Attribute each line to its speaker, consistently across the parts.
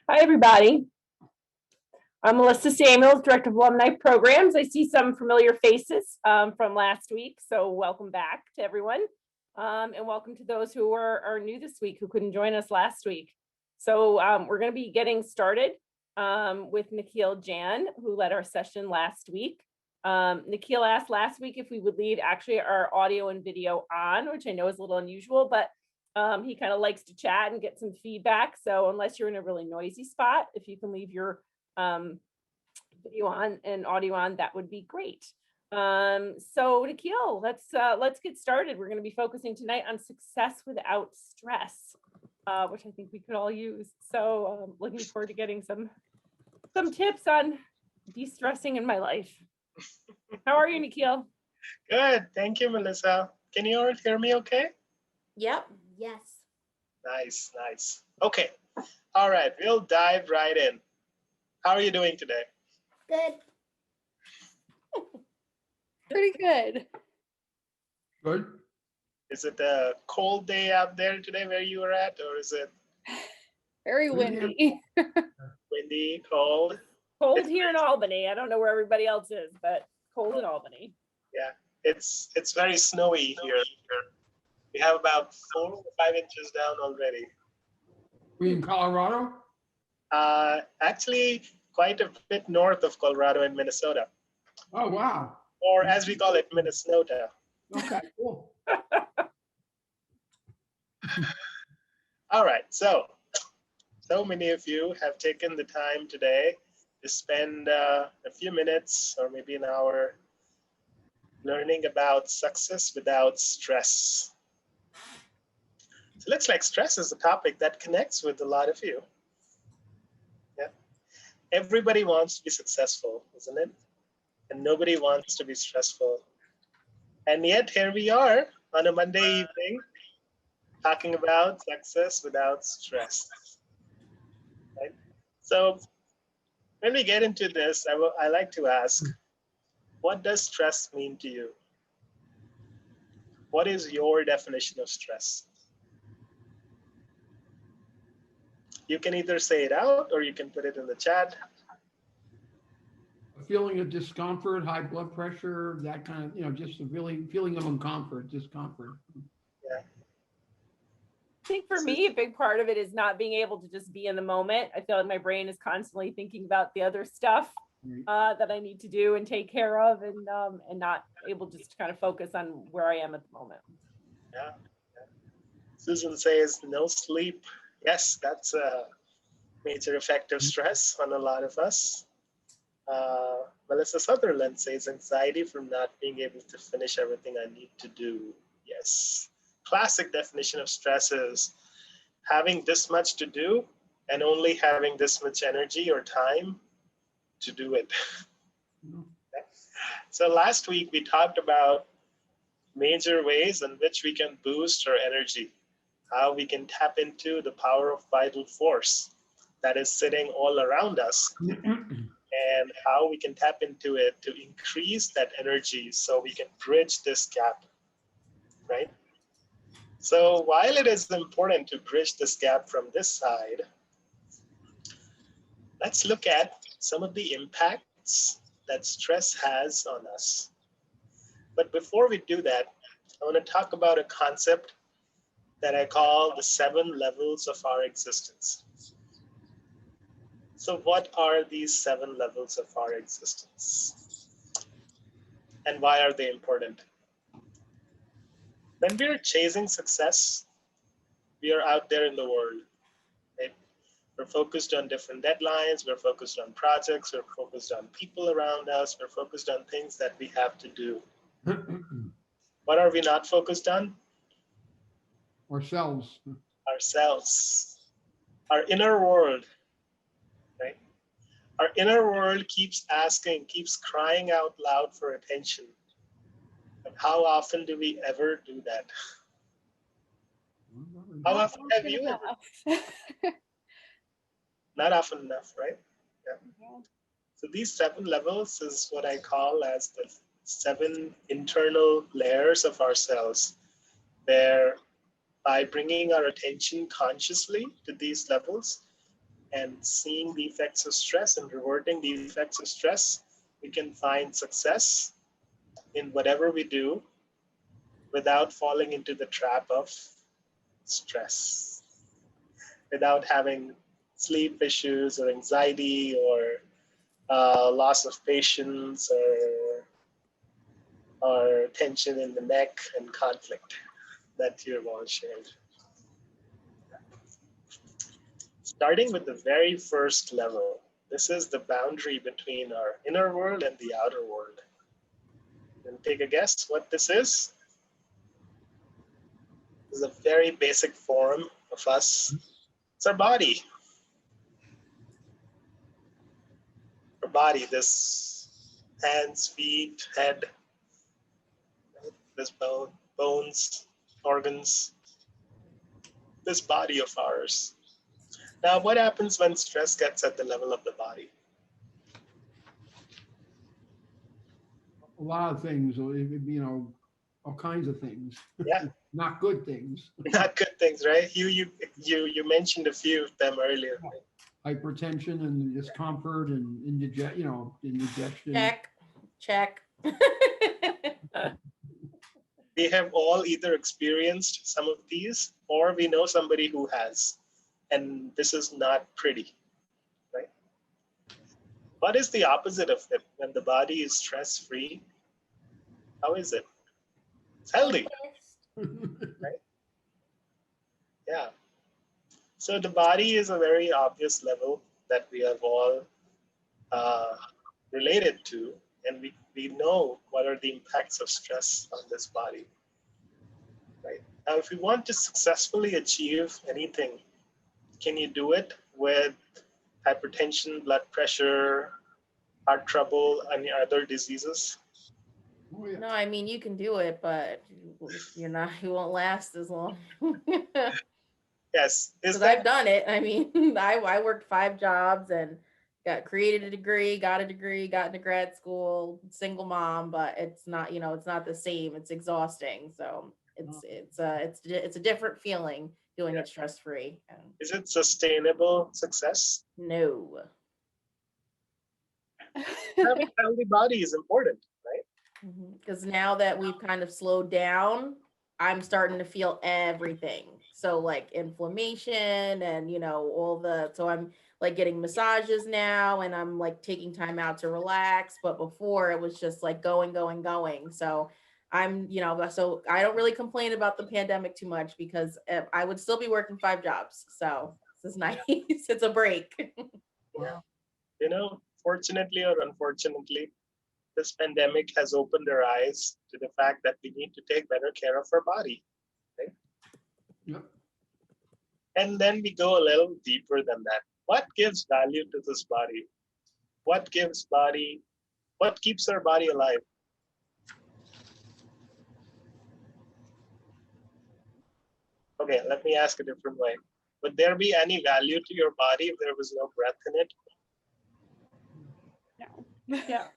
Speaker 1: Hi, everybody. I'm Melissa Samuels, Director of Alumni Programs. I see some familiar faces from last week, so welcome back to everyone. And welcome to those who are new this week, who couldn't join us last week. So we're going to be getting started with Nikhil Jain, who led our session last week. Nikhil asked last week if we would leave actually our audio and video on, which I know is a little unusual, but he kind of likes to chat and get some feedback. So unless you're in a really noisy spot, if you can leave your video on and audio on, that would be great. So Nikhil, let's get started. We're going to be focusing tonight on success without stress, which I think we could all use. So looking forward to getting some tips on de-stressing in my life. How are you, Nikhil?
Speaker 2: Good. Thank you, Melissa. Can you all hear me okay?
Speaker 3: Yep. Yes.
Speaker 2: Nice, nice. Okay. All right. We'll dive right in. How are you doing today?
Speaker 3: Good.
Speaker 1: Pretty good.
Speaker 4: Good.
Speaker 2: Is it a cold day out there today where you are at, or is it
Speaker 1: Very windy.
Speaker 2: windy, cold?
Speaker 1: Cold here in Albany. I don't know where everybody else is, but cold in Albany.
Speaker 2: Yeah, it's very snowy here. We have about 4 or 5 inches down already.
Speaker 4: We in Colorado?
Speaker 2: Actually, quite a bit north of Colorado in Minnesota,
Speaker 4: Oh, wow.
Speaker 2: or as we call it, Minnesota.
Speaker 4: Okay, cool.
Speaker 2: All right, so many of you have taken the time today to spend a few minutes or maybe an hour learning about success without stress. So it looks like stress is a topic that connects with a lot of you. Yeah, everybody wants to be successful, isn't it? And nobody wants to be stressful. And yet here we are on a Monday evening talking about success without stress. Right? So when we get into this, I like to ask, what does stress mean to you? What is your definition of stress? You can either say it out or you can put it in the chat.
Speaker 4: A feeling of discomfort, high blood pressure, that kind of, just a really feeling of discomfort.
Speaker 2: Yeah.
Speaker 1: I think for me, a big part of it is not being able to just be in the moment. I feel like my brain is constantly thinking about the other stuff that I need to do and take care of, and not able just to kind of focus on where I am at the moment.
Speaker 2: Yeah. Susan says no sleep. Yes, that's a major effect of stress on a lot of us. Melissa Sutherland says anxiety from not being able to finish everything I need to do. Yes. Classic definition of stress is having this much to do and only having this much energy or time to do it. Okay. So last week we talked about major ways in which we can boost our energy, how we can tap into the power of vital force that is sitting all around us, and how we can tap into it to increase that energy so we can bridge this gap, right? So while it is important to bridge this gap from this side, let's look at some of the impacts that stress has on us. But before we do that, I want to talk about a concept that I call the 7 levels of our existence. So what are these 7 levels of our existence? And why are they important? When we're chasing success, we are out there in the world. Right? We're focused on different deadlines, we're focused on projects, we're focused on people around us, we're focused on things that we have to do. What are we not focused on?
Speaker 4: Ourselves.
Speaker 2: Ourselves. Our inner world. Right? Our inner world keeps crying out loud for attention. But how often do we ever do that? How often have you ever? Not often enough, right? Yeah. So these 7 levels is what I call as the 7 internal layers of ourselves, where by bringing our attention consciously to these levels and seeing the effects of stress and reverting the effects of stress, we can find success in whatever we do without falling into the trap of stress, without having sleep issues or anxiety or loss of patience or tension in the neck and conflict that you've all shared. Starting with the very first level, this is the boundary between our inner world and the outer world. And take a guess what this is? This is a very basic form of us. It's our body. Our body, this hands, feet, head, this bones, organs, this body of ours. Now, what happens when stress gets at the level of the body?
Speaker 4: A lot of things, or, you know, all kinds of things.
Speaker 2: Yeah.
Speaker 4: Not good things.
Speaker 2: Not good things, right? You mentioned a few of them earlier.
Speaker 4: Hypertension and discomfort and indigestion.
Speaker 1: Check.
Speaker 2: We have all either experienced some of these or we know somebody who has. And this is not pretty, right? What is the opposite of it? When the body is stress-free, how is it? It's healthy, right? Yeah. So the body is a very obvious level that we have all related to, and we know what are the impacts of stress on this body, right? Now, if you want to successfully achieve anything, can you do it with hypertension, blood pressure, heart trouble, any other diseases?
Speaker 4: Oh, yeah.
Speaker 1: No, I mean, you can do it, but you won't last as long.
Speaker 2: Yes.
Speaker 1: Because I've done it. I mean, I worked 5 jobs and created a degree, got into grad school, single mom, but it's not, it's not the same. It's exhausting. So it's a different feeling doing it stress-free.
Speaker 2: Is it sustainable success?
Speaker 1: No.
Speaker 2: Having a healthy body is important, right?
Speaker 1: Because now that we've kind of slowed down, I'm starting to feel everything. So like inflammation and, so I'm like getting massages now and I'm like taking time out to relax. But before it was just like going. So I'm, so I don't really complain about the pandemic too much because I would still be working 5 jobs. So this is nice. It's a break.
Speaker 2: Yeah. Fortunately or unfortunately, this pandemic has opened our eyes to the fact that we need to take better care of our body, right?
Speaker 4: Yep.
Speaker 2: And then we go a little deeper than that. What gives value to this body? What keeps our body alive? Okay, let me ask a different way. Would there be any value to your body if there was no breath in it?
Speaker 1: No. Yeah.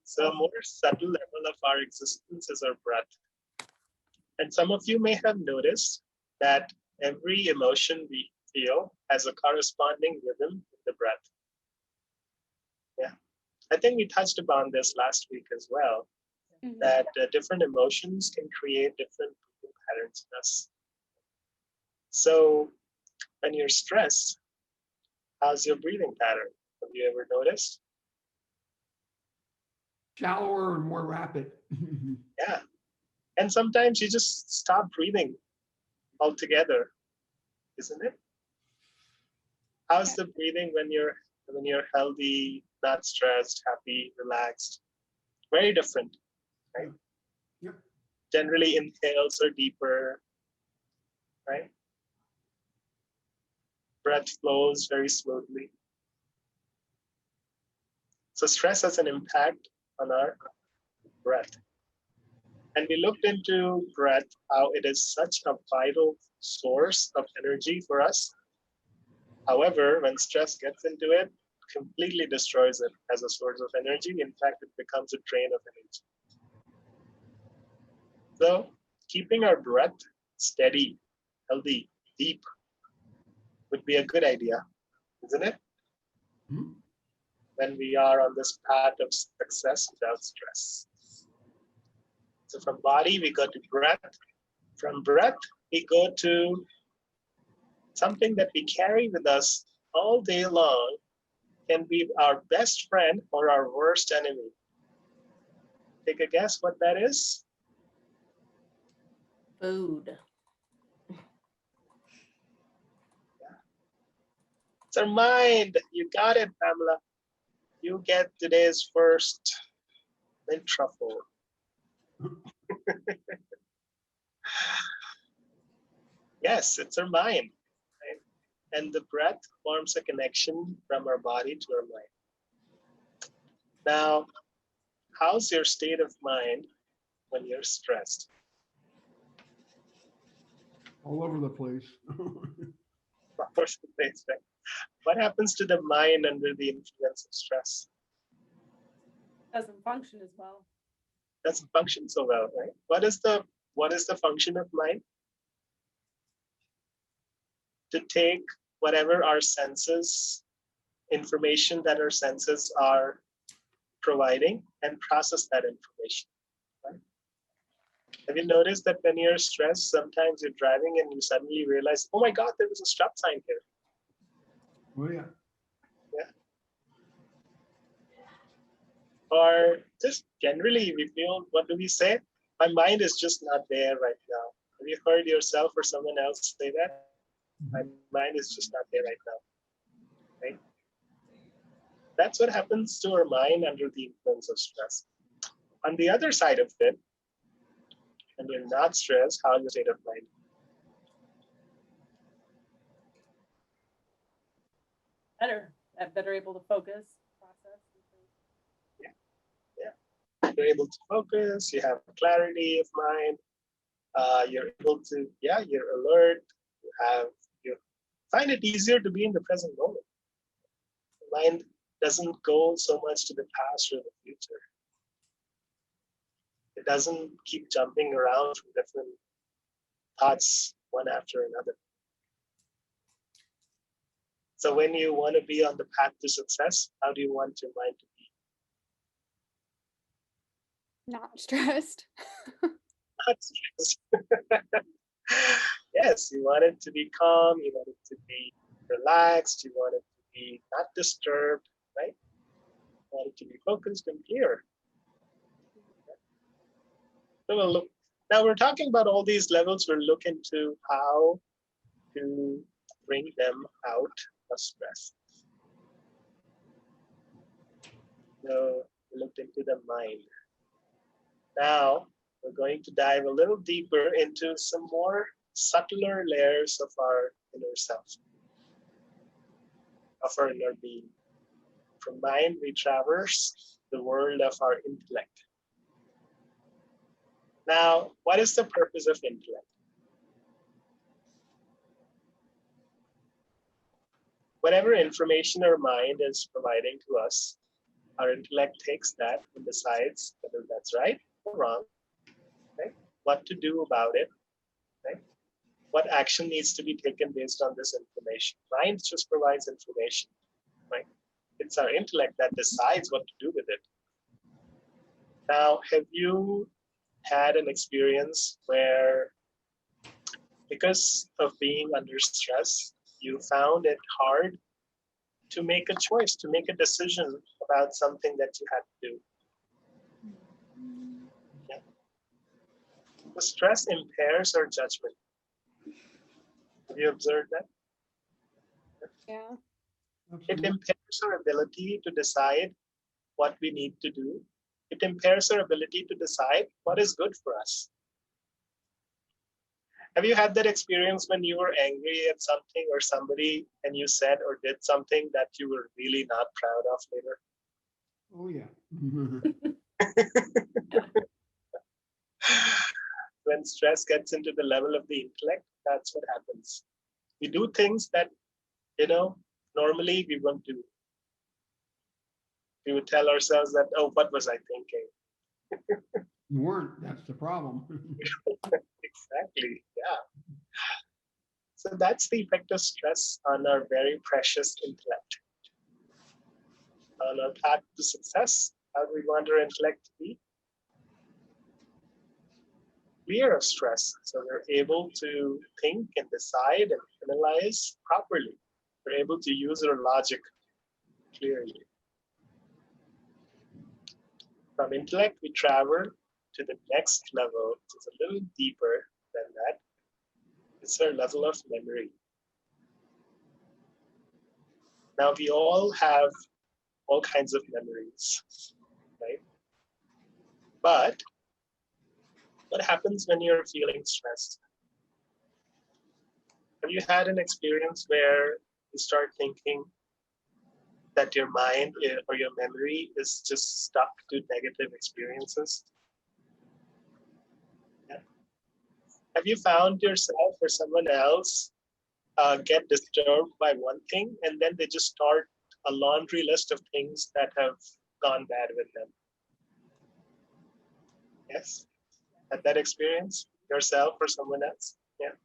Speaker 2: So a more subtle level of our existence is our breath. And some of you may have noticed that every emotion we feel has a corresponding rhythm in the breath. Yeah, I think we touched upon this last week as well, that different emotions can create different breathing patterns in us. So when you're stressed, how's your breathing pattern? Have you ever noticed?
Speaker 4: Shallower and more rapid.
Speaker 2: Yeah. And sometimes you just stop breathing altogether, isn't it? How's the breathing when you're healthy, not stressed, happy, relaxed? Very different, right?
Speaker 4: Yep.
Speaker 2: Generally inhales are deeper, right? Breath flows very smoothly. So stress has an impact on our breath. And we looked into breath, how it is such a vital source of energy for us. However, when stress gets into it, completely destroys it as a source of energy. In fact, it becomes a drain of energy. So keeping our breath steady, healthy, deep, would be a good idea, isn't it?
Speaker 4: Hmm?
Speaker 2: When we are on this path of success without stress. So from body, we go to breath. From breath, we go to something that we carry with us all day long, can be our best friend or our worst enemy. Take a guess what that is?
Speaker 1: Food.
Speaker 2: It's our mind. You got it, Pamela. You get today's first mint truffle. Yes, it's our mind. Right? And the breath forms a connection from our body to our mind. Now, how's your state of mind when you're stressed?
Speaker 4: All over the place.
Speaker 2: What happens to the mind under the influence of stress?
Speaker 1: Doesn't function as well.
Speaker 2: Doesn't function so well, right? What is the function of mind? To take whatever our senses, information that our senses are providing, and process that information. Right? Have you noticed that when you're stressed, sometimes you're driving and you suddenly realize, oh my God, there was a stop sign here.
Speaker 4: Oh yeah.
Speaker 2: Yeah. Or just generally, we feel, what do we say? My mind is just not there right now. Have you heard yourself or someone else say that? My mind is just not there right now. Right? That's what happens to our mind under the influence of stress. On the other side of it, when you're not stressed, how's your state of mind?
Speaker 1: Better able to focus, process.
Speaker 2: You're able to focus, you have clarity of mind, you're able to, you're alert, you find it easier to be in the present moment. The mind doesn't go so much to the past or the future. It doesn't keep jumping around from different thoughts one after another. So when you want to be on the path to success, how do you want your mind to be?
Speaker 5: Not stressed.
Speaker 2: Not stressed. Yes, you want it to be calm, you want it to be relaxed, you want it to be not disturbed, right? You want it to be focused and clear. So we'll look. Now we're talking about all these levels. We'll look into how to bring them out of stress. So we looked into the mind. Now we're going to dive a little deeper into some more subtler layers of our inner self, of our inner being. From mind, we traverse the world of our intellect. Now, what is the purpose of intellect? Whatever information our mind is providing to us, our intellect takes that and decides whether that's right or wrong, right? What to do about it, right? What action needs to be taken based on this information. Mind just provides information, right? It's our intellect that decides what to do with it. Now, have you had an experience where, because of being under stress, you found it hard to make a choice, to make a decision about something that you had to do? Yeah. The stress impairs our judgment. Have you observed that?
Speaker 5: Yeah.
Speaker 2: It impairs our ability to decide what we need to do. It impairs our ability to decide what is good for us. Have you had that experience when you were angry at something or somebody and you said or did something that you were really not proud of later?
Speaker 4: Oh yeah.
Speaker 2: When stress gets into the level of the intellect, that's what happens. We do things that, normally we won't do. We would tell ourselves that, oh, what was I thinking?
Speaker 4: You weren't, that's the problem.
Speaker 2: Exactly, yeah. So that's the effect of stress on our very precious intellect. On our path to success, how do we want our intellect to be? Clear of stress, so we're able to think and decide and analyze properly. We're able to use our logic clearly. From intellect, we travel to the next level, which is a little deeper than that. It's our level of memory. Now, we all have all kinds of memories, right? But what happens when you're feeling stressed? Have you had an experience where you start thinking that your mind or your memory is just stuck to negative experiences? Yeah. Have you found yourself or someone else get disturbed by one thing and then they just start a laundry list of things that have gone bad with them? Yes? Had that experience yourself or someone else? Yeah.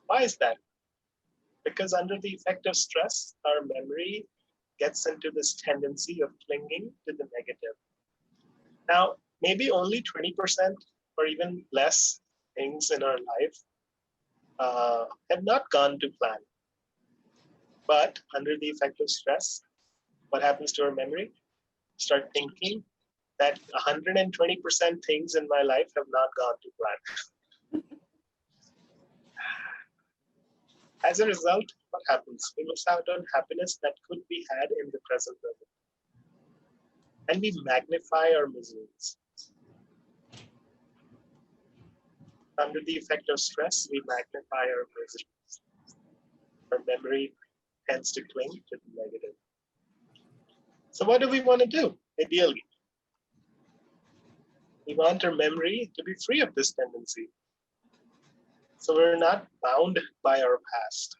Speaker 2: Why is that? Because under the effect of stress, our memory gets into this tendency of clinging to the negative. Now, maybe only 20% or even less things in our life have not gone to plan. But under the effect of stress, what happens to our memory? Start thinking that 120% things in my life have not gone to plan. As a result, what happens? We miss out on happiness that could be had in the present moment. And we magnify our miseries. Under the effect of stress, we magnify our miseries. Our memory tends to cling to the negative. So what do we want to do, ideally? We want our memory to be free of this tendency. So we're not bound by our past.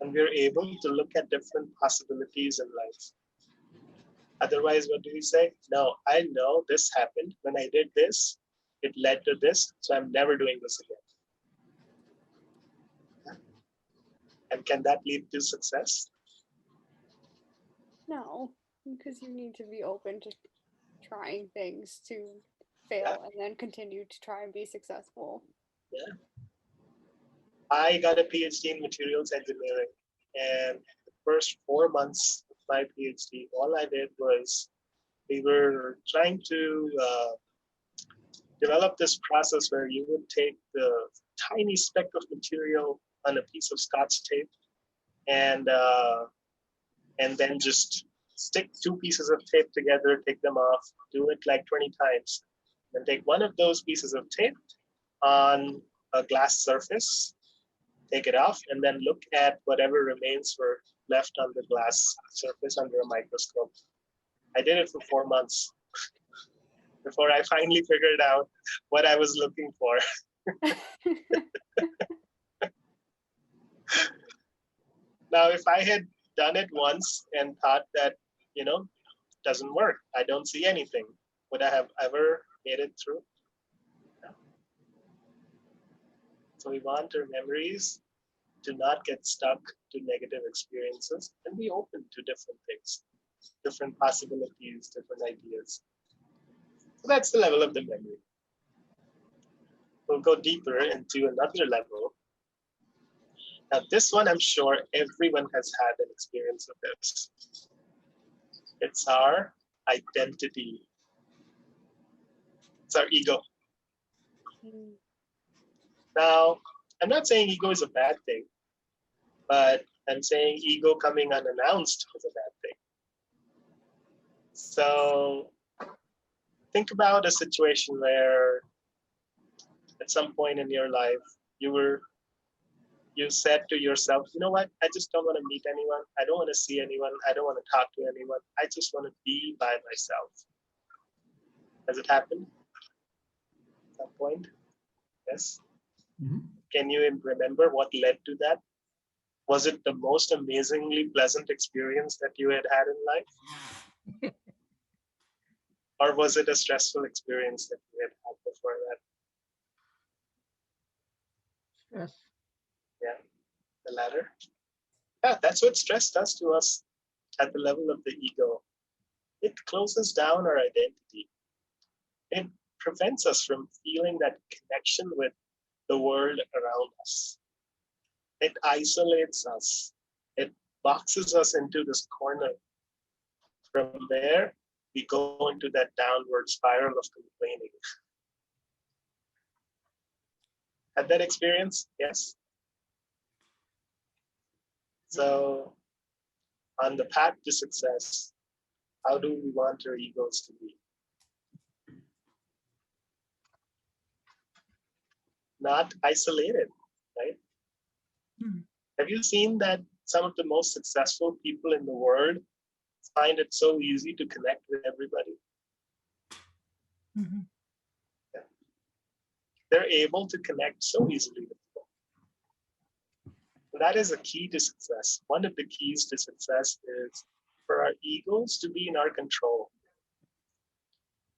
Speaker 2: And we're able to look at different possibilities in life. Otherwise, what do we say? No, I know this happened. When I did this, it led to this, so I'm never doing this again. And can that lead to success?
Speaker 5: No, because you need to be open to trying things to fail and then continue to try and be successful.
Speaker 2: Yeah. I got a PhD in materials engineering, and the first 4 months of my PhD, all I did was we were trying to develop this process where you would take the tiny speck of material on a piece of Scotch tape and then just stick 2 pieces of tape together, take them off, do it like 20 times, then take one of those pieces of tape on a glass surface, take it off, and then look at whatever remains were left on the glass surface under a microscope. I did it for 4 months before I finally figured out what I was looking for. Now, if I had done it once and thought that, doesn't work, I don't see anything, would I have ever made it through? No. So we want our memories to not get stuck to negative experiences and be open to different things, different possibilities, different ideas. So that's the level of the memory. We'll go deeper into another level. Now, this one, I'm sure everyone has had an experience of this. It's our identity. It's our ego. Now, I'm not saying ego is a bad thing, but I'm saying ego coming unannounced is a bad thing. So think about a situation where at some point in your life, you said to yourself, you know what, I just don't want to meet anyone. I don't want to see anyone. I don't want to talk to anyone. I just want to be by myself. Has it happened at some point? Yes.
Speaker 4: Mm-hmm.
Speaker 2: Can you remember what led to that? Was it the most amazingly pleasant experience that you had had in life? Or was it a stressful experience that you had had before that?
Speaker 4: Yes.
Speaker 2: Yeah, the latter. Yeah, that's what stress does to us at the level of the ego. It closes down our identity. It prevents us from feeling that connection with the world around us. It isolates us. It boxes us into this corner. From there, we go into that downward spiral of complaining. Had that experience? Yes. So, on the path to success, how do we want our egos to be? Not isolated, right? Have you seen that some of the most successful people in the world find it so easy to connect with everybody? Yeah. They're able to connect so easily with people. That is a key to success. One of the keys to success is for our egos to be in our control.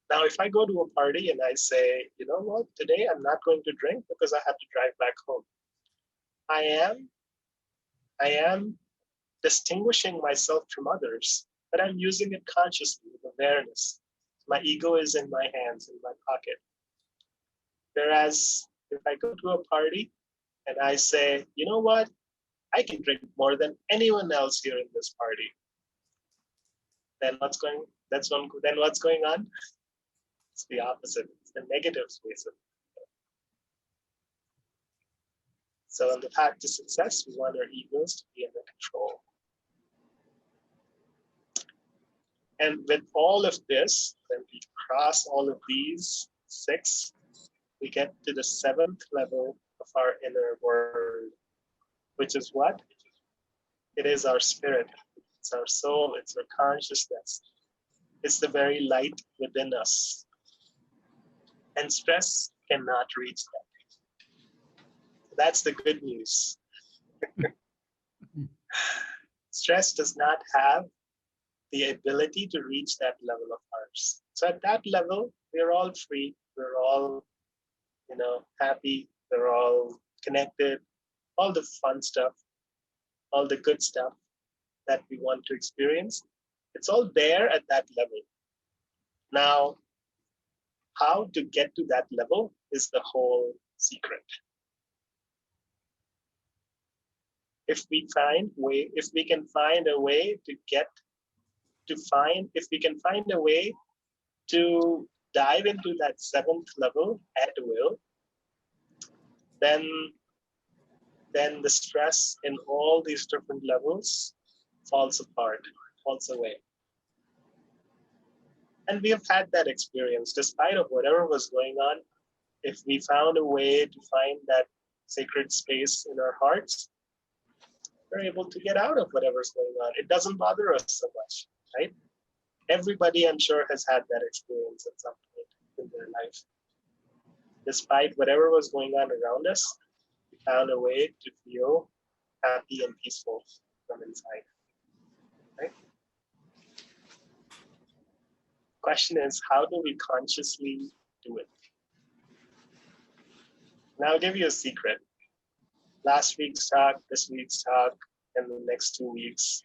Speaker 2: Now, if I go to a party and I say, you know what, today I'm not going to drink because I have to drive back home. I am distinguishing myself from others, but I'm using it consciously with awareness. My ego is in my hands, in my pocket. Whereas if I go to a party and I say, you know what, I can drink more than anyone else here in this party. Then what's going on? It's the opposite. It's the negative space of it. So on the path to success, we want our egos to be under control. And with all of this, when we cross all of these 6, we get to the 7th level of our inner world, which is what? It is our spirit. It's our soul. It's our consciousness. It's the very light within us. And stress cannot reach that. That's the good news. Stress does not have the ability to reach that level of ours. So at that level, we're all free. We're all, happy. We're all connected. All the fun stuff, all the good stuff that we want to experience, it's all there at that level. Now, how to get to that level is the whole secret. If we can find a way to dive into that 7th level at will, then the stress in all these different levels falls apart, falls away. And we have had that experience, despite of whatever was going on. If we found a way to find that sacred space in our hearts, we're able to get out of whatever's going on. It doesn't bother us so much, right? Everybody, I'm sure, has had that experience at some point in their life. Despite whatever was going on around us, we found a way to feel happy and peaceful from inside, right? Question is, how do we consciously do it? And I'll give you a secret. Last week's talk, this week's talk, and the next 2 weeks,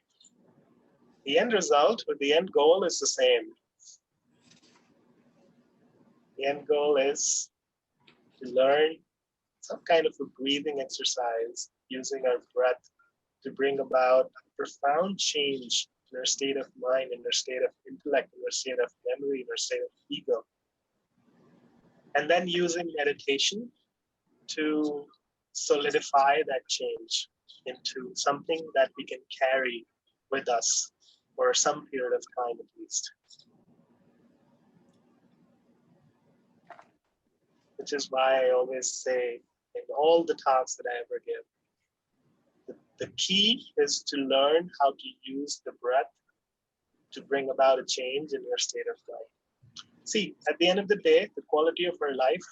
Speaker 2: the end result or the end goal is the same. The end goal is to learn some kind of a breathing exercise using our breath to bring about a profound change in our state of mind, in our state of intellect, in our state of memory, in our state of ego. And then using meditation to solidify that change into something that we can carry with us for some period of time at least. Which is why I always say in all the talks that I ever give, the key is to learn how to use the breath to bring about a change in your state of mind. See, at the end of the day, the quality of our life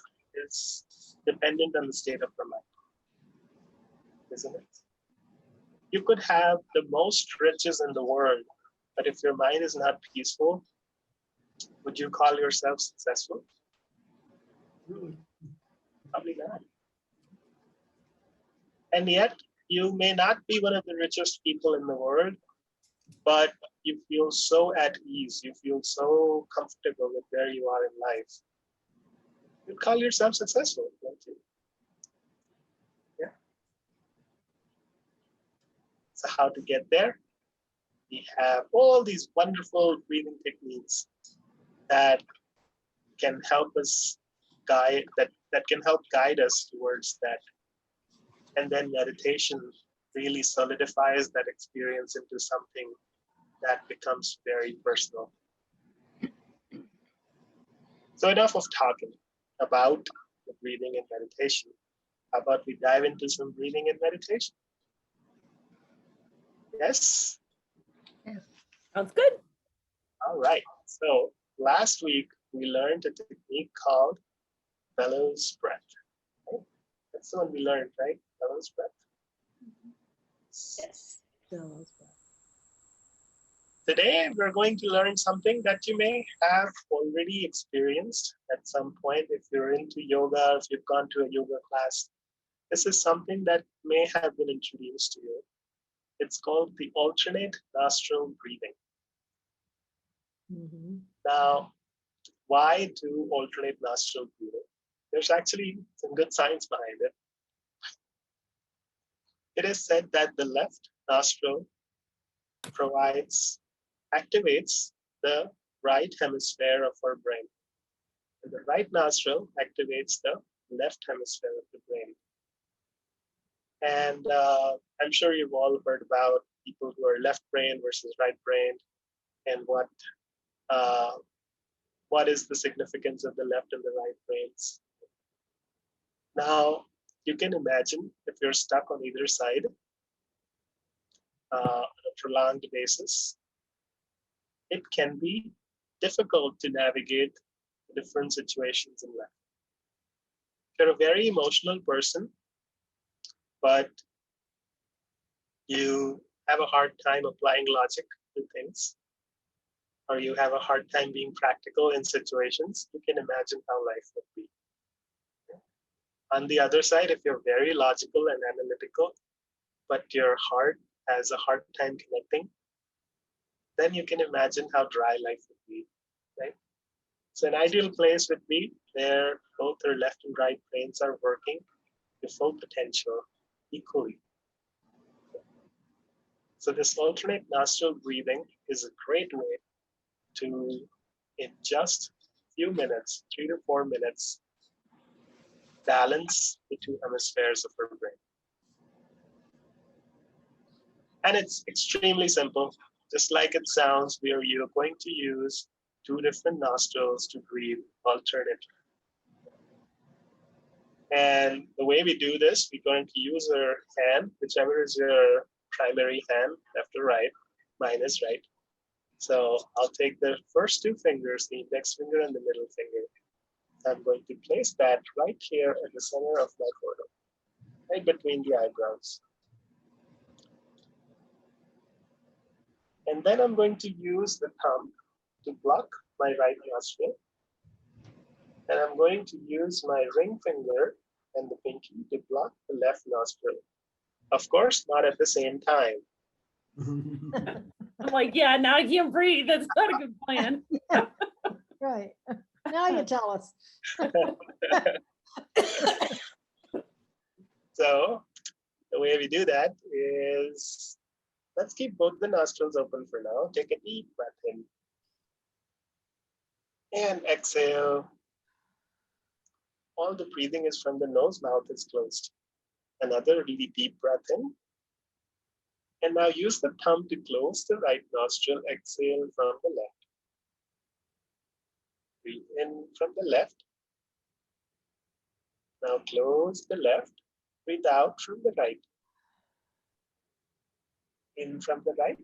Speaker 2: is dependent on the state of our mind, isn't it? You could have the most riches in the world, but if your mind is not peaceful, would you call yourself successful?
Speaker 4: Really?
Speaker 2: Probably not. And yet, you may not be one of the richest people in the world, but you feel so at ease. You feel so comfortable with where you are in life. You call yourself successful, don't you? Yeah. So how to get there? We have all these wonderful breathing techniques that can help us that can help guide us towards that. And then meditation really solidifies that experience into something that becomes very personal. So enough of talking about the breathing and meditation. How about we dive into some breathing and meditation? Yes?
Speaker 1: Sounds good.
Speaker 2: All right. So last week we learned a technique called bellows breath. Right? That's the one we learned, right? Bellows breath.
Speaker 5: Yes.
Speaker 2: Today, we're going to learn something that you may have already experienced at some point. If you're into yoga, if you've gone to a yoga class, this is something that may have been introduced to you. It's called the alternate nostril breathing. Now, why do alternate nostril breathing? There's actually some good science behind it. It is said that the left nostril activates the right hemisphere of our brain. And the right nostril activates the left hemisphere of the brain. And I'm sure you've all heard about people who are left brain versus right brain, and what is the significance of the left and the right brains. Now, you can imagine if you're stuck on either side on a prolonged basis, it can be difficult to navigate different situations in life. If you're a very emotional person, but you have a hard time applying logic to things, or you have a hard time being practical in situations, you can imagine how life would be. On the other side, if you're very logical and analytical, but your heart has a hard time connecting, then you can imagine how dry life would be, right? So an ideal place would be where both our left and right brains are working to full potential equally. So this alternate nostril breathing is a great way to, in just a few minutes, 3 to 4 minutes, balance the two hemispheres of our brain. And it's extremely simple. Just like it sounds, you're going to use 2 different nostrils to breathe alternately. And the way we do this, we're going to use our hand, whichever is your primary hand, left or right. Mine is right. So I'll take the first 2 fingers, the index finger and the middle finger. I'm going to place that right here at the center of my forehead, right between the eyebrows. And then I'm going to use the thumb to block my right nostril. And I'm going to use my ring finger and the pinky to block the left nostril. Of course, not at the same time.
Speaker 1: I'm like, yeah, now I can't breathe. That's not a good plan.
Speaker 6: Right. Now you tell us.
Speaker 2: So the way we do that is, let's keep both the nostrils open for now. Take a deep breath in. And exhale. All the breathing is from the nose, mouth is closed. Another really deep breath in. And now use the thumb to close the right nostril. Exhale from the left. Breathe in from the left. Now close the left. Breathe out from the right. In from the right.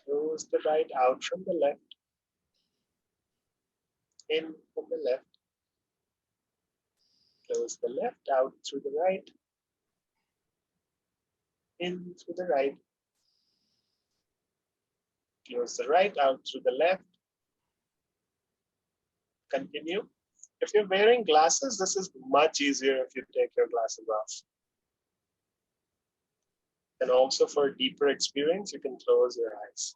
Speaker 2: Close the right, out from the left. In from the left. Close the left, out through the right. In through the right. Close the right, out through the left. Continue. If you're wearing glasses, this is much easier if you take your sunglasses off. And also for deeper experience, you can close your eyes.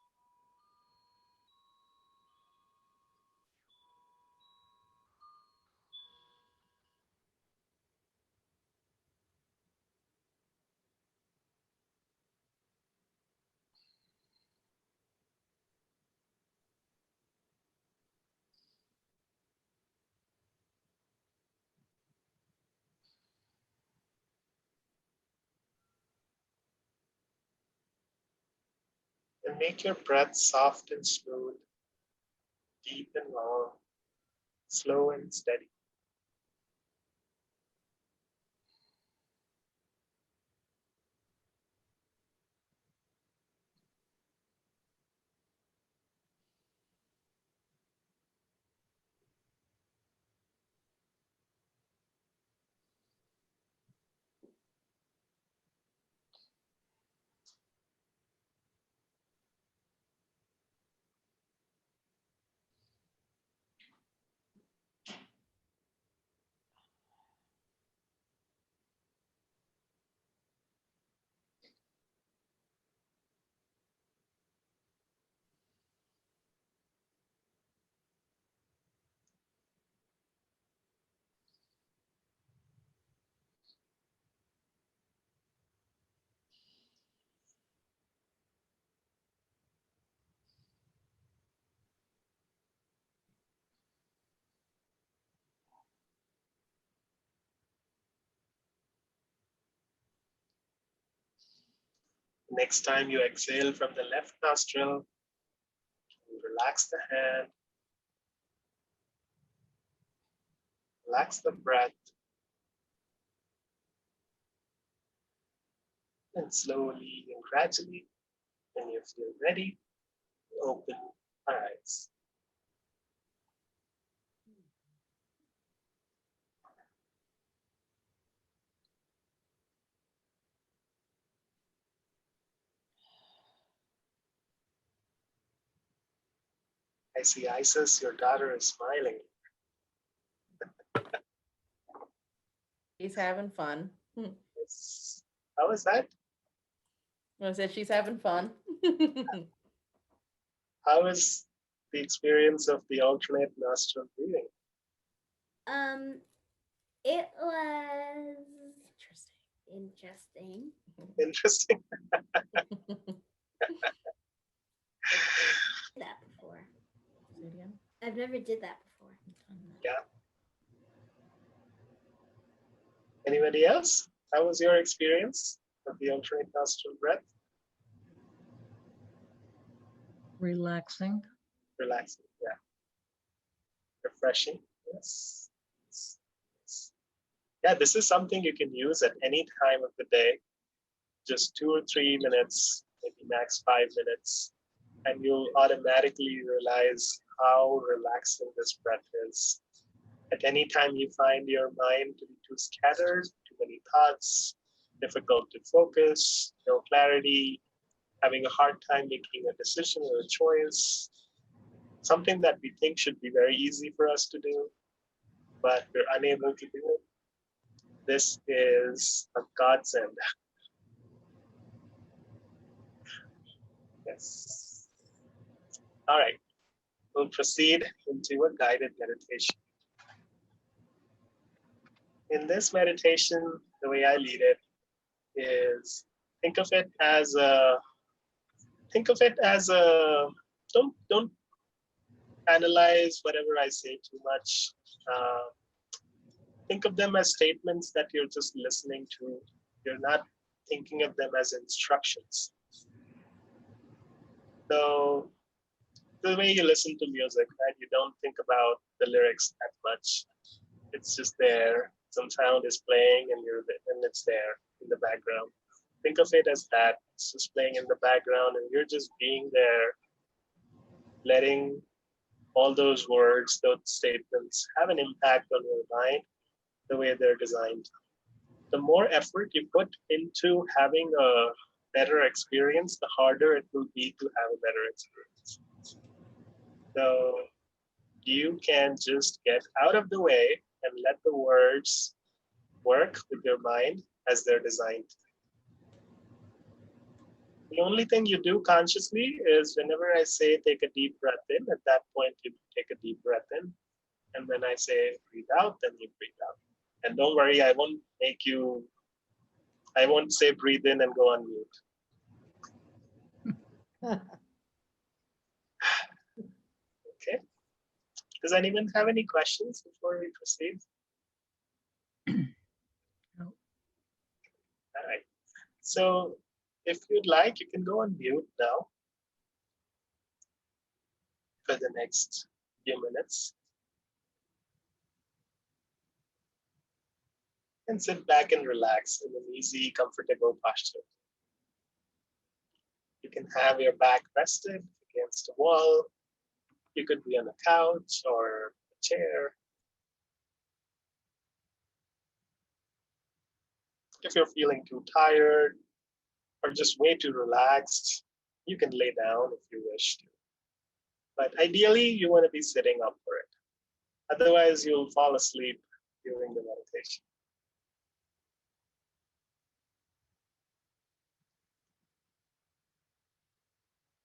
Speaker 2: And make your breath soft and smooth, deep and long, slow and steady. Next time you exhale from the left nostril, relax the hand, relax the breath, and slowly and gradually, when you feel ready, open our eyes. I see Isis, your daughter is smiling.
Speaker 1: She's having fun.
Speaker 2: How is that?
Speaker 1: I said she's having fun.
Speaker 2: How is the experience of the alternate nostril breathing?
Speaker 3: It was interesting.
Speaker 2: Interesting.
Speaker 3: That before. I've never did that before.
Speaker 2: Yeah. Anybody else? How was your experience of the alternate nostril breath?
Speaker 6: Relaxing.
Speaker 2: Relaxing, yeah. Refreshing, yes. Yeah, this is something you can use at any time of the day. Just 2 or 3 minutes, maybe max 5 minutes, and you'll automatically realize how relaxing this breath is. At any time you find your mind to be too scattered, too many thoughts, difficult to focus, no clarity, having a hard time making a decision or a choice, something that we think should be very easy for us to do, but we're unable to do it. This is a godsend. Yes. All right, we'll proceed into a guided meditation. In this meditation, the way I lead it is think of it as a, don't analyze whatever I say too much. Think of them as statements that you're just listening to. You're not thinking of them as instructions. So the way you listen to music, right? You don't think about the lyrics that much. It's just there. Some sound is playing and it's there in the background. Think of it as that. It's just playing in the background and you're just being there, letting all those words, those statements have an impact on your mind the way they're designed. The more effort you put into having a better experience, the harder it will be to have a better experience. So you can just get out of the way and let the words work with your mind as they're designed. The only thing you do consciously is whenever I say take a deep breath in, at that point you take a deep breath in. And when I say breathe out, then you breathe out. And don't worry, I won't say breathe in and go on mute. Okay. Does anyone have any questions before we proceed?
Speaker 6: No.
Speaker 2: All right. So if you'd like, you can go on mute now for the next few minutes. And sit back and relax in an easy, comfortable posture. You can have your back rested against a wall. You could be on a couch or a chair. If you're feeling too tired or just way too relaxed, you can lay down if you wish to. But ideally, you want to be sitting up for it. Otherwise, you'll fall asleep during the meditation.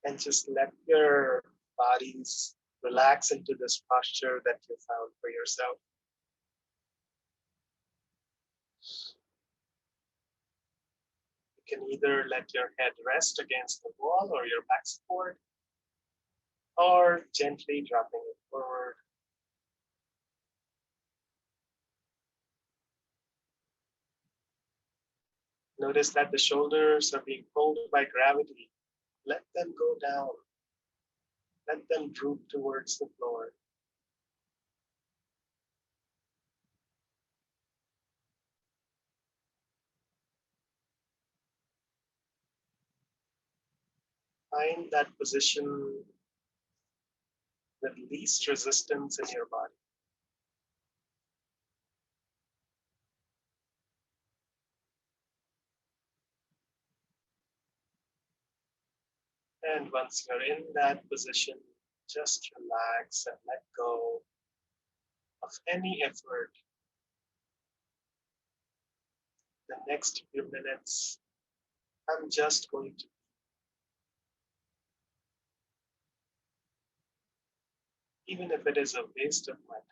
Speaker 2: And just let your bodies relax into this posture that you found for yourself. You can either let your head rest against the wall or your back support, or gently dropping it forward. Notice that the shoulders are being pulled by gravity. Let them go down. Let them droop towards the floor. Find that position with least resistance in your body. And once you're in that position, just relax and let go of any effort. The next few minutes, I'm just going to even if it is a waste of my time.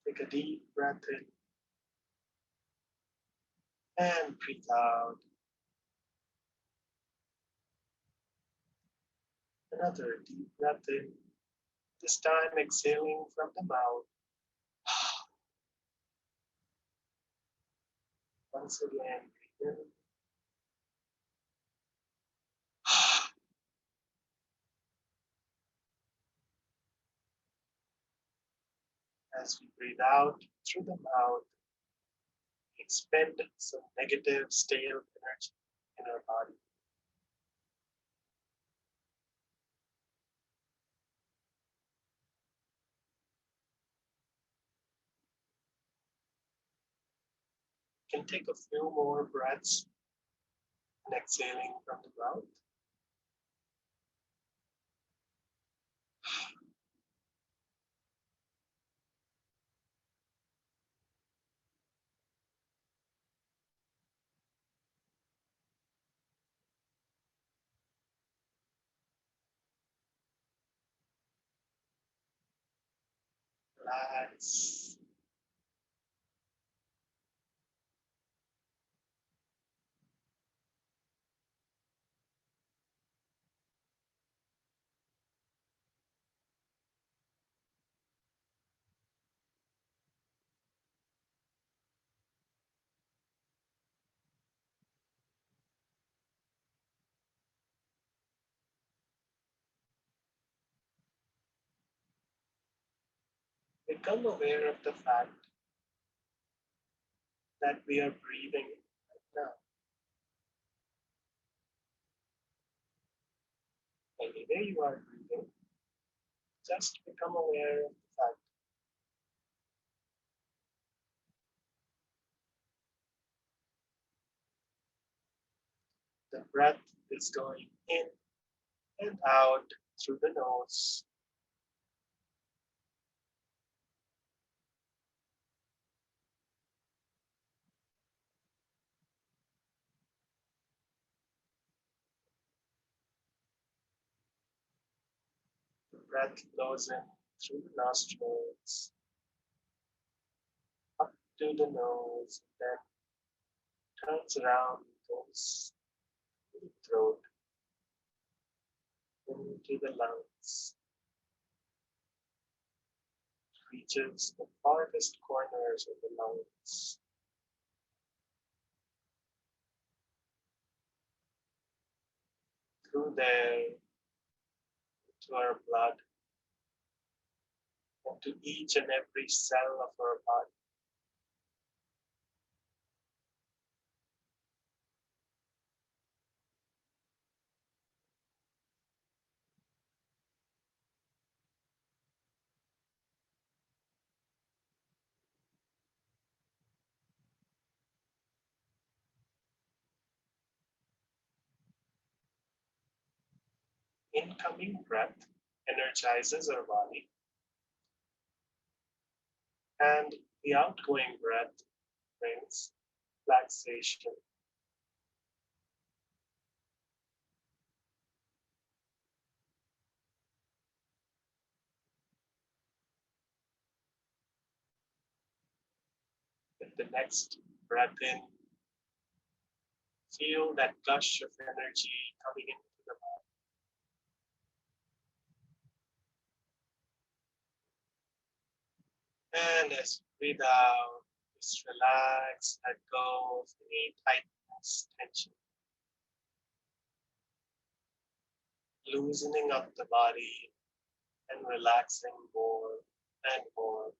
Speaker 2: Take a deep breath in and breathe out. Another deep breath in, this time exhaling from the mouth. Once again, breathe in. As we breathe out through the mouth, expend some negative, stale energy in our body. You can take a few more breaths and exhaling from the mouth. Relax. Become aware of the fact that we are breathing right now. Anyway, you are breathing. Just become aware of the fact. The breath is going in and out through the nose. The breath blows in through the nostrils, up to the nose, then turns around, goes to the throat, into the lungs, reaches the farthest corners of the lungs. Through there, to our blood, and to each and every cell of our body. Incoming breath energizes our body, and the outgoing breath brings relaxation. With the next breath in, feel that gush of energy coming into the body. And as you breathe out, just relax, let go of any tightness, tension. Loosening up the body and relaxing more and more.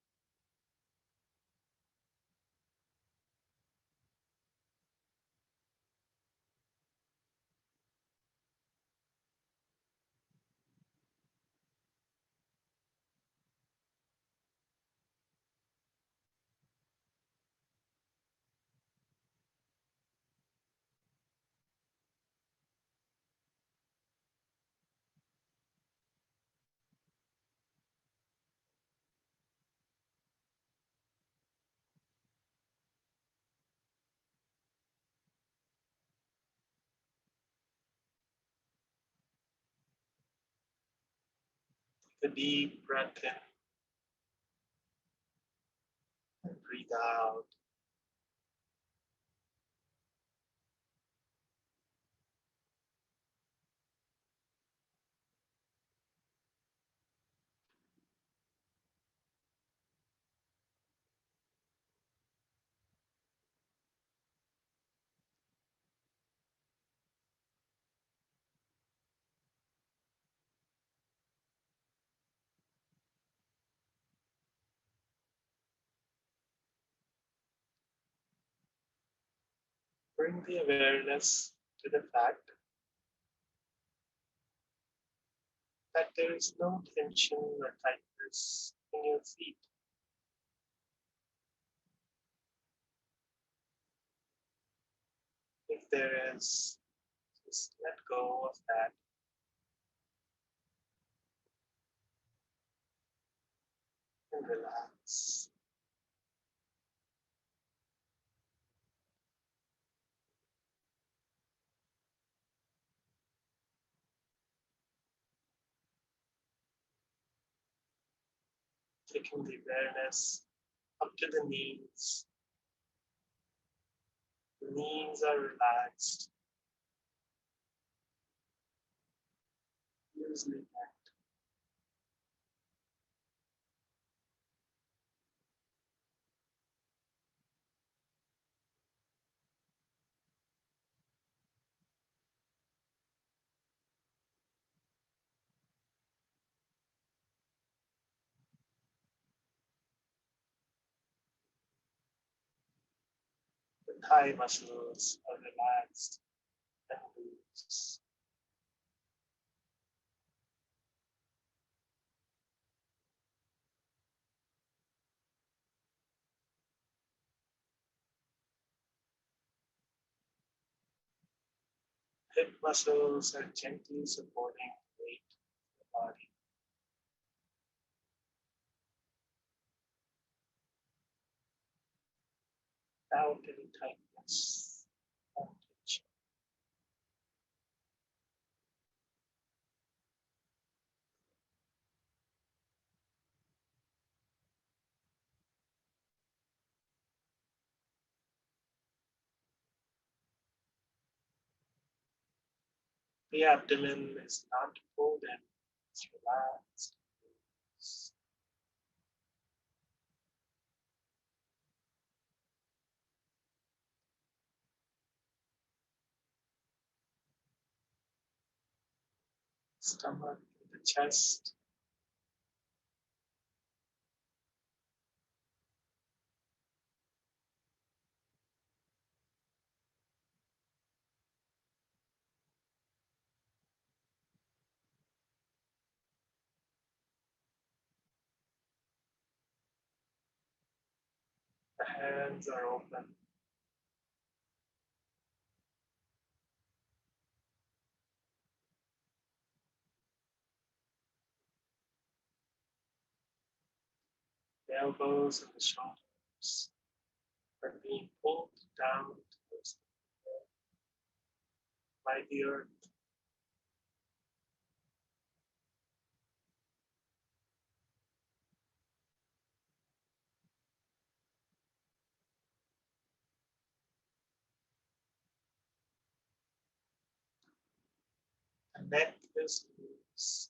Speaker 2: Take a deep breath in and breathe out. Bring the awareness to the fact that there is no tension or tightness in your feet. If there is, just let go of that and relax. Taking the awareness up to the knees. The knees are relaxed. Loosely back. The thigh muscles are relaxed and loose. Hip muscles are gently supporting the weight of the body. Without any tightness or tension. The abdomen is not pulled in, it's relaxed. Stomach and the chest. The hands are open. The elbows and the shoulders are being pulled down towards the floor by the earth. The neck is loose.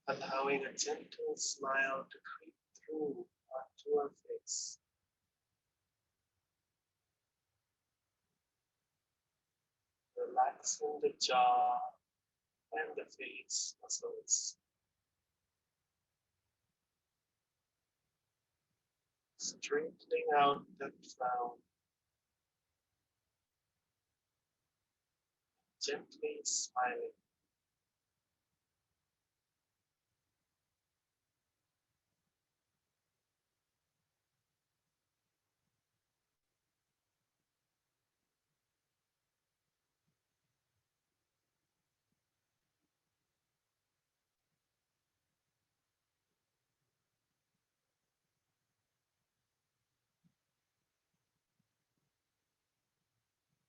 Speaker 2: Allowing a gentle smile to creep through onto our face. Relaxing the jaw and the face muscles. Straightening out that frown. Gently smiling.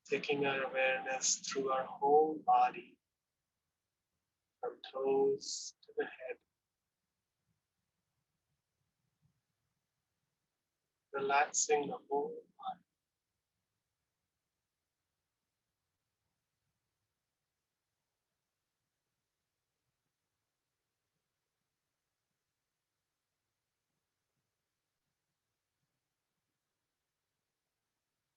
Speaker 2: Taking our awareness through our whole body, from toes to the head. Relaxing the whole body.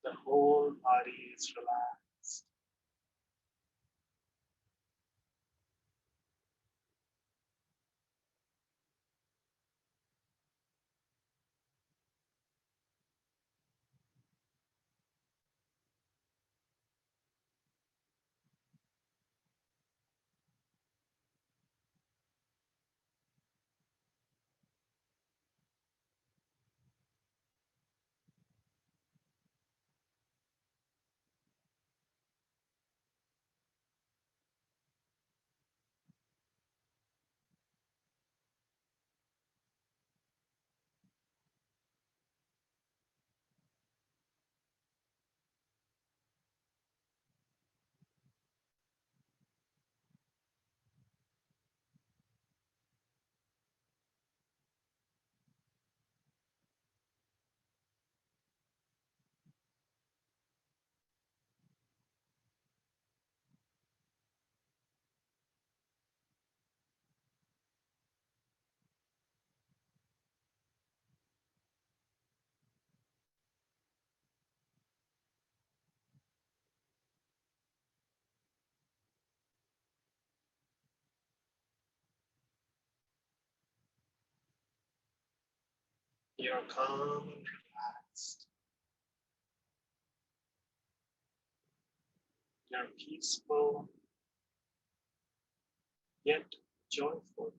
Speaker 2: The whole body is relaxed. You're calm and relaxed. relaxed. You're peaceful, yet joyful.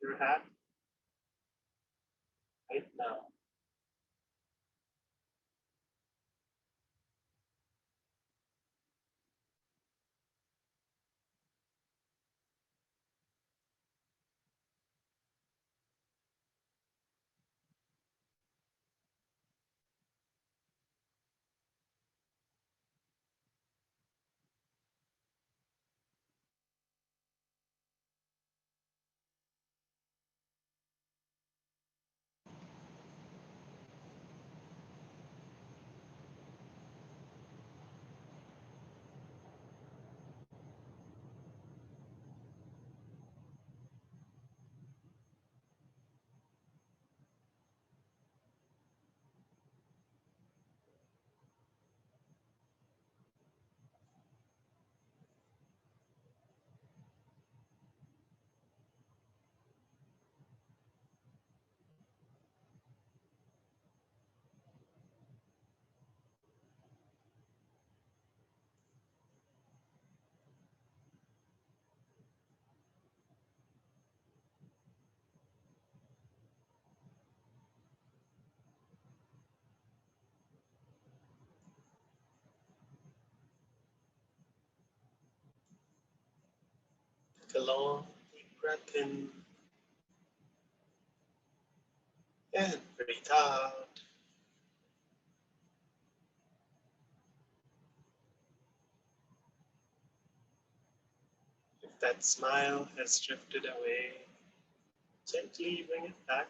Speaker 2: You're happy right now. Take a long, deep breath in and breathe out. If that smile has drifted away, gently bring it back.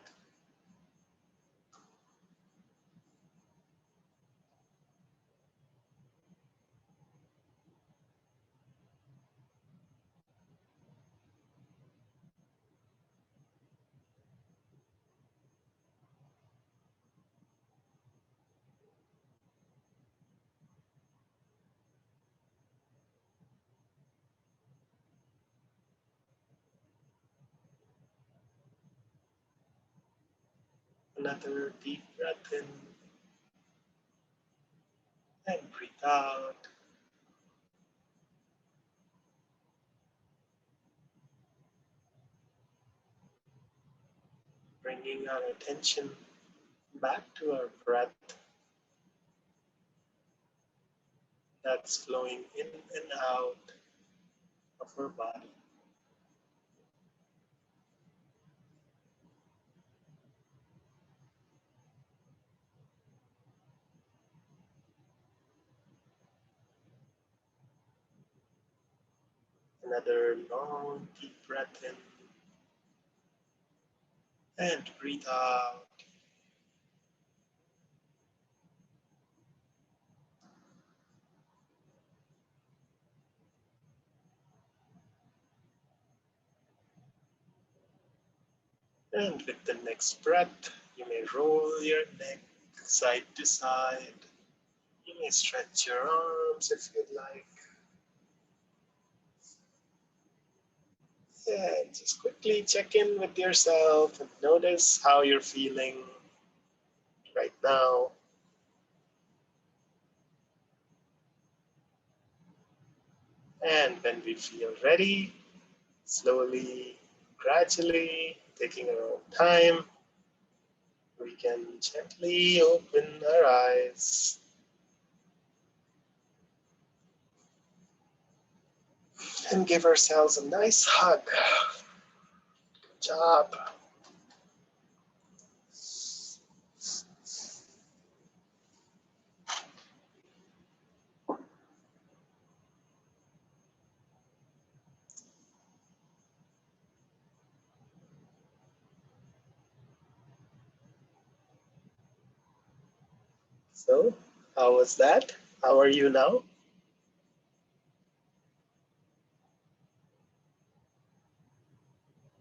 Speaker 2: Another deep breath in and breathe out. Bringing our attention back to our breath that's flowing in and out of our body. Another long, deep breath in and breathe out. And with the next breath, you may roll your neck side to side. You may stretch your arms if you'd like. And just quickly check in with yourself and notice how you're feeling right now. And when we feel ready, slowly, gradually, taking our own time, we can gently open our eyes and give ourselves a nice hug. Good job. So, how was that? How are you now?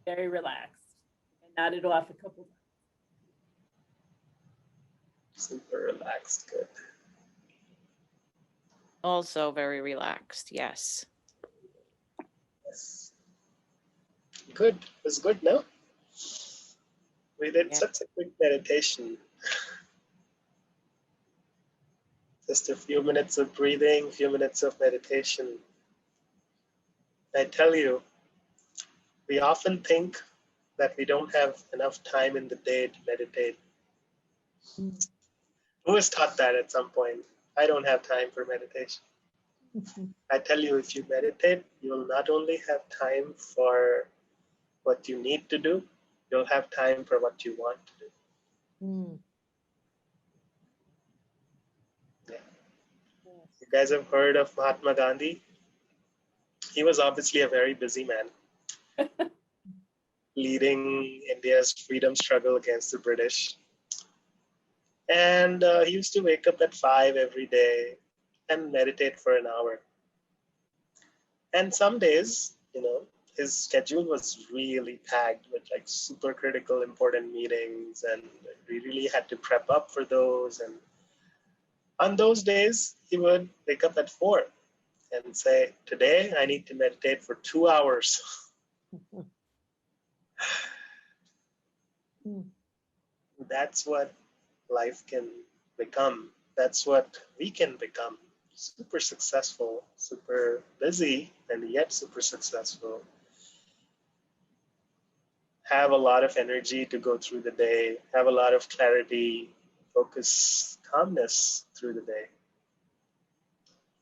Speaker 1: Very relaxed. I nodded off a couple times.
Speaker 2: Super relaxed, good.
Speaker 7: Also very relaxed, yes.
Speaker 2: Yes. Good. It was good, no? We did
Speaker 1: Yeah.
Speaker 2: such a quick meditation. Just a few minutes of breathing, few minutes of meditation. I tell you, we often think that we don't have enough time in the day to meditate. Who was taught that at some point? I don't have time for meditation. I tell you, if you meditate, you will not only have time for what you need to do, you'll have time for what you want to do. Yeah. You guys have heard of Mahatma Gandhi? He was obviously a very busy man, leading India's freedom struggle against the British. And he used to wake up at 5 every day and meditate for an hour. And some days, his schedule was really packed with like super critical, important meetings, and we really had to prep up for those. And on those days, he would wake up at 4 and say, today I need to meditate for 2 hours. That's what life can become. That's what we can become. Super successful, super busy, and yet super successful. Have a lot of energy to go through the day, have a lot of clarity, focus, calmness through the day.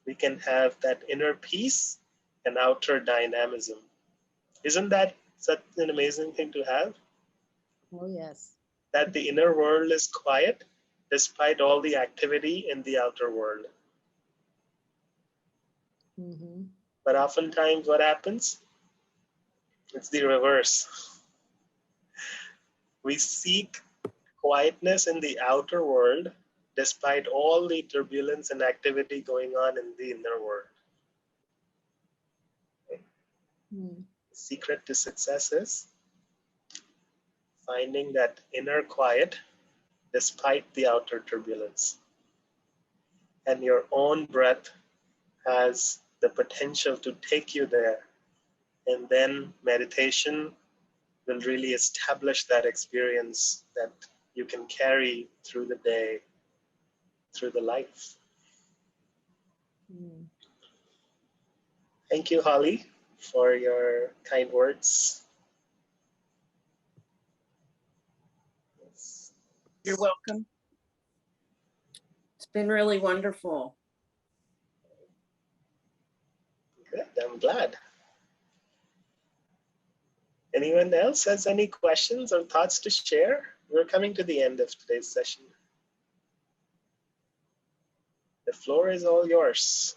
Speaker 2: We can have that inner peace and outer dynamism. Isn't that such an amazing thing to have?
Speaker 6: Oh, yes.
Speaker 2: That the inner world is quiet despite all the activity in the outer world.
Speaker 6: Mm-hmm.
Speaker 2: But oftentimes what happens? It's the reverse. We seek quietness in the outer world despite all the turbulence and activity going on in the inner world. The secret to success is finding that inner quiet despite the outer turbulence. And your own breath has the potential to take you there. And then meditation will really establish that experience that you can carry through the day, through the life. Thank you, Holly, for your kind words. Yes.
Speaker 7: You're welcome. It's been really wonderful.
Speaker 2: Good, I'm glad. Anyone else has any questions or thoughts to share? We're coming to the end of today's session. The floor is all yours.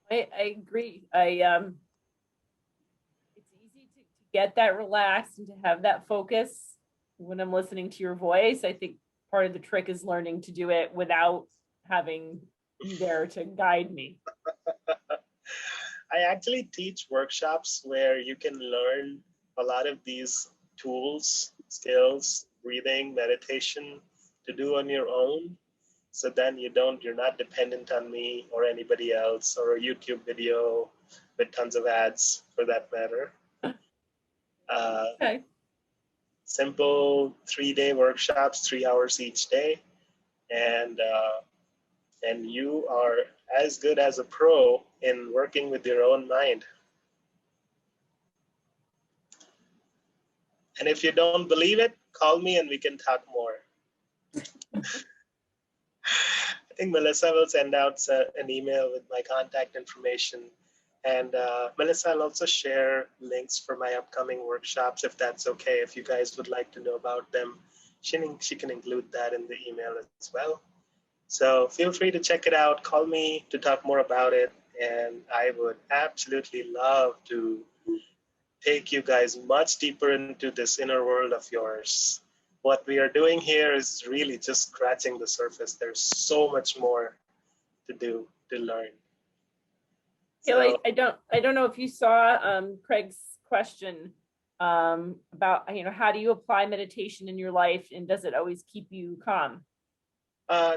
Speaker 1: I agree. It's easy to get that relaxed and to have that focus when I'm listening to your voice. I think part of the trick is learning to do it without having you there to guide me.
Speaker 2: I actually teach workshops where you can learn a lot of these tools, skills, breathing, meditation to do on your own. So then you're not dependent on me or anybody else or a YouTube video with tons of ads for that matter.
Speaker 1: Okay.
Speaker 2: Simple 3-day workshops, 3 hours each day. And you are as good as a pro in working with your own mind. And if you don't believe it, call me and we can talk more. I think Melissa will send out an email with my contact information. And Melissa, I'll also share links for my upcoming workshops, if that's okay. If you guys would like to know about them, she can include that in the email as well. So feel free to check it out. Call me to talk more about it. And I would absolutely love to take you guys much deeper into this inner world of yours. What we are doing here is really just scratching the surface. There's so much more to do, to learn.
Speaker 1: So, I don't know if you saw Craig's question about, how do you apply meditation in your life and does it always keep you calm?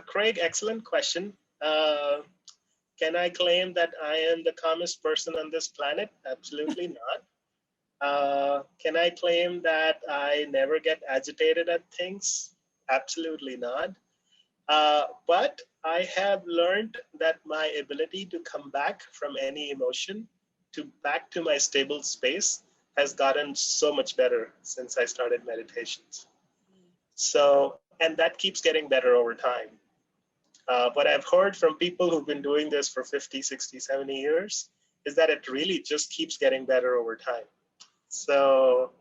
Speaker 2: Craig, excellent question. Can I claim that I am the calmest person on this planet? Absolutely not. Can I claim that I never get agitated at things? Absolutely not. But I have learned that my ability to come back from any emotion back to my stable space has gotten so much better since I started meditations. So, and that keeps getting better over time. What I've heard from people who've been doing this for 50, 60, 70 years is that it really just keeps getting better over time. So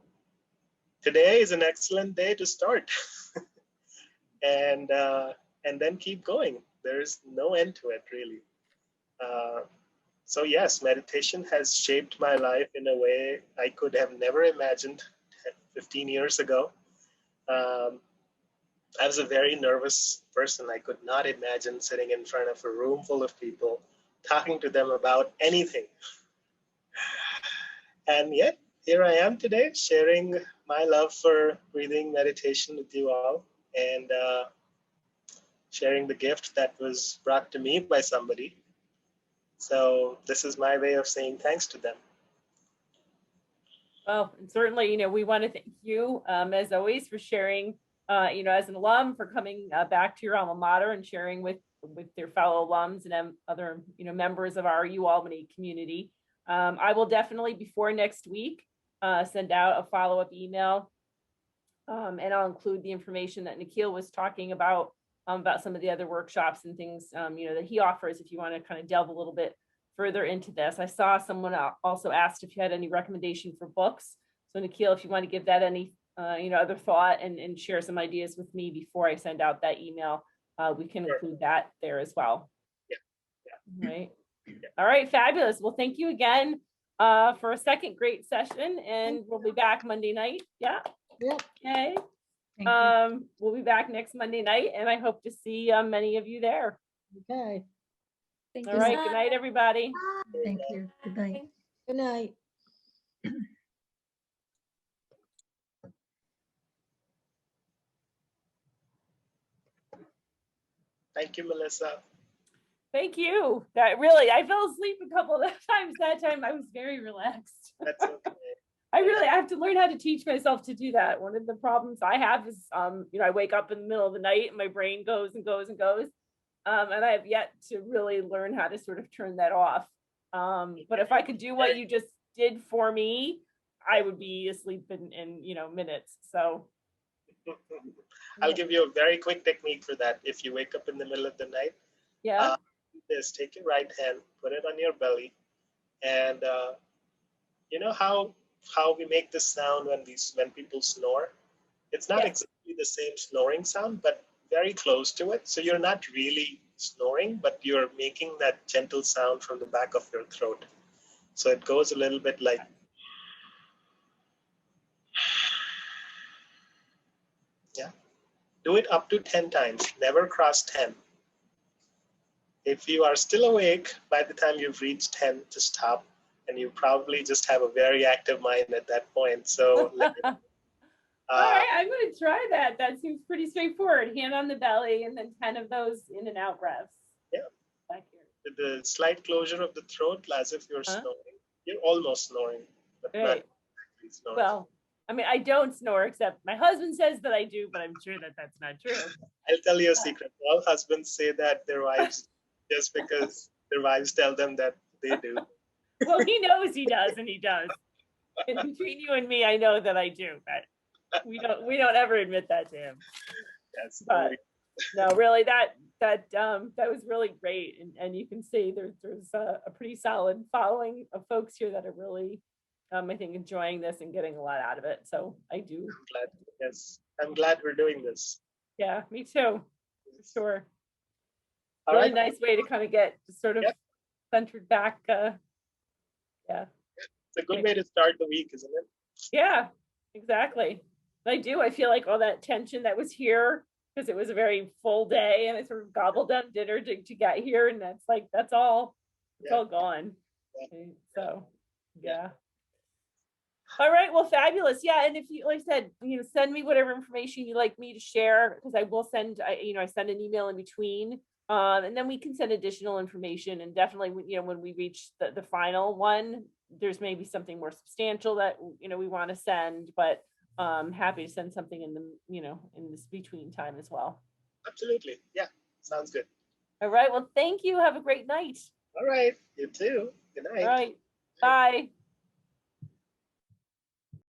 Speaker 2: today is an excellent day to start. and then keep going. There's no end to it, really. So yes, meditation has shaped my life in a way I could have never imagined 15 years ago. I was a very nervous person. I could not imagine sitting in front of a room full of people, talking to them about anything. And yet, here I am today, sharing my love for breathing meditation with you all, and sharing the gift that was brought to me by somebody. So this is my way of saying thanks to them.
Speaker 1: Well, and certainly, we want to thank you, as always, for sharing, as an alum, for coming back to your alma mater and sharing with your fellow alums and other, members of our UAlbany community. I will definitely, before next week, send out a follow-up email, and I'll include the information that Nikhil was talking about some of the other workshops and things, that he offers, if you want to kind of delve a little bit further into this. I saw someone also asked if you had any recommendation for books. So Nikhil, if you want to give that any, other thought and share some ideas with me before I send out that email, we can include that there as well.
Speaker 2: Yeah.
Speaker 1: Right. All right. Fabulous. Well, thank you again for a second great session, and we'll be back Monday night. Yeah.
Speaker 6: Yep.
Speaker 1: Okay.
Speaker 6: Thank you.
Speaker 1: We'll be back next Monday night, and I hope to see many of you there.
Speaker 6: Okay.
Speaker 5: Thank
Speaker 1: All
Speaker 5: you.
Speaker 1: right. Good night, everybody.
Speaker 6: Thank you. Good night. Good night.
Speaker 2: Thank you, Melissa.
Speaker 1: Thank you. That really, I fell asleep a couple of times that time. I was very relaxed.
Speaker 2: That's okay.
Speaker 1: I have to learn how to teach myself to do that. One of the problems I have is, I wake up in the middle of the night and my brain goes and goes and goes. And I have yet to really learn how to sort of turn that off. But if I could do what you just did for me, I would be asleep in minutes. So
Speaker 2: I'll give you a very quick technique for that. If you wake up in the middle of the night,
Speaker 1: yeah.
Speaker 2: Just take your right hand, put it on your belly, and you know how we make this sound when people snore? It's not exactly the same snoring sound, but very close to it. So you're not really snoring, but you're making that gentle sound from the back of your throat. So it goes a little bit like, yeah. Do it up to 10 times, never cross 10. If you are still awake by the time you've reached 10, to stop, and you probably just have a very active mind at that point. So
Speaker 1: All right, I'm going to try that. That seems pretty straightforward. Hand on the belly and then 10 of those in and out breaths.
Speaker 2: Yeah.
Speaker 1: Back here.
Speaker 2: With the slight closure of the throat, as if you're snoring. You're almost snoring, but not exactly snoring.
Speaker 1: Well, I mean, I don't snore, except my husband says that I do, but I'm sure that that's not true.
Speaker 2: I'll tell you a secret. All husbands say that their wives just because their wives tell them that they do.
Speaker 1: Well, he knows he does, and he does. And between you and me, I know that I do, but we don't ever admit that to him.
Speaker 2: Yes.
Speaker 1: But no, really, that was really great, and you can see there's a pretty solid following of folks here that are really, I think, enjoying this and getting a lot out of it. So I do.
Speaker 2: I'm glad we're doing this.
Speaker 1: Yeah, me too. For sure.
Speaker 2: All
Speaker 1: really
Speaker 2: right.
Speaker 1: nice way to kind of get sort of centered back. Yeah.
Speaker 2: It's a good way to start the week, isn't it? Yeah,
Speaker 1: exactly. I do. I feel like all that tension that was here, because it was a very full day, and I sort of gobbled down dinner to get here, and that's all. It's all gone.
Speaker 2: Yeah.
Speaker 1: Okay, so yeah. All right. Well, fabulous. Yeah. And if you, like I said, send me whatever information you'd like me to share, because I will send, I send an email in between And then we can send additional information, and definitely, when we reach the final one, there's maybe something more substantial that, we want to send, but happy to send something in the, in this between time as well.
Speaker 2: Absolutely. Yeah, sounds good.
Speaker 1: All right. Well, thank you. Have a great night.
Speaker 2: All right. You too. Good night.
Speaker 1: All right. Bye.